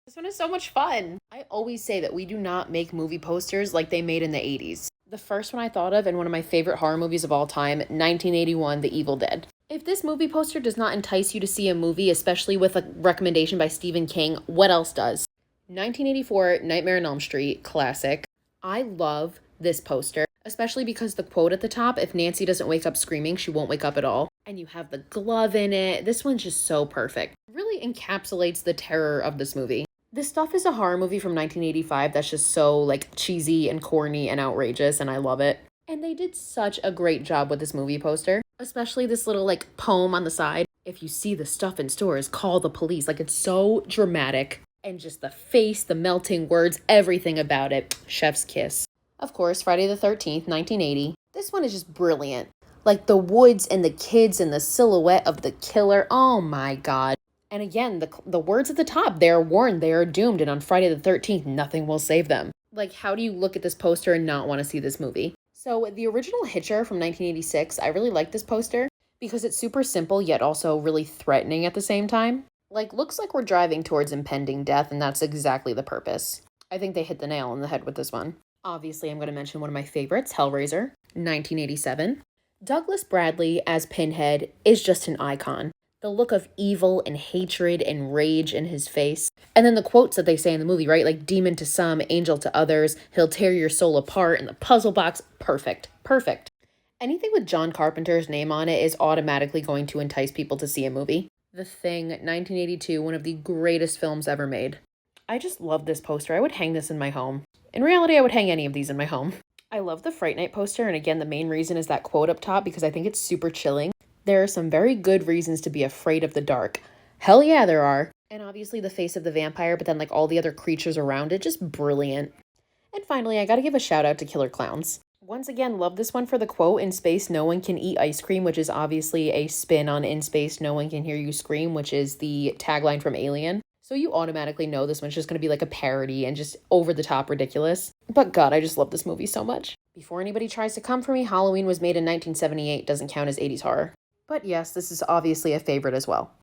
This one is so much fun. I always say that we do not make movie posters like they made in the 80s. The first one I thought of, and one of my favorite horror movies of all time, 1981, The Evil Dead. If this movie poster does not entice you to see a movie, especially with a recommendation by Stephen King, what else does? 1984, Nightmare on Elm Street, classic. I love this poster, especially because the quote at the top, if Nancy doesn't wake up screaming, she won't wake up at all. And you have the glove in it. This one's just so perfect. It really encapsulates the terror of this movie. This stuff is a horror movie from 1985 that's just so like cheesy and corny and outrageous, and I love it. And they did such a great job with this movie poster, especially this little like poem on the side. If you see the stuff in stores, call the police. Like, it's so dramatic. And just the face, the melting words, everything about it. Chef's kiss. Of course, Friday the 13th, 1980. This one is just brilliant. Like the woods and the kids and the silhouette of the killer. Oh my God. And again, the words at the top, they are warned, they are doomed, and on Friday the 13th, nothing will save them. Like, how do you look at this poster and not want to see this movie? So the original Hitcher from 1986, I really like this poster because it's super simple yet also really threatening at the same time. Like, looks like we're driving towards impending death, and that's exactly the purpose. I think they hit the nail on the head with this one. Obviously, I'm going to mention one of my favorites, Hellraiser, 1987. Douglas Bradley as Pinhead is just an icon. The look of evil and hatred and rage in his face. And then the quotes that they say in the movie, right? Like, demon to some, angel to others, he'll tear your soul apart in the puzzle box. Perfect. Perfect. Anything with John Carpenter's name on it is automatically going to entice people to see a movie. The Thing, 1982, one of the greatest films ever made. I just love this poster. I would hang this in my home. In reality, I would hang any of these in my home. I love the Fright Night poster, and again, the main reason is that quote up top because I think it's super chilling. There are some very good reasons to be afraid of the dark. Hell yeah, there are. And obviously the face of the vampire, but then like all the other creatures around it, just brilliant. And finally, I gotta give a shout out to Killer Clowns. Once again, love this one for the quote, "In space, no one can eat ice cream," which is obviously a spin on "In space, no one can hear you scream," which is the tagline from Alien. So you automatically know this one's just going to be like a parody and just over the top ridiculous. But God, I just love this movie so much. Before anybody tries to come for me, Halloween was made in 1978, doesn't count as 80s horror. But yes, this is obviously a favorite as well.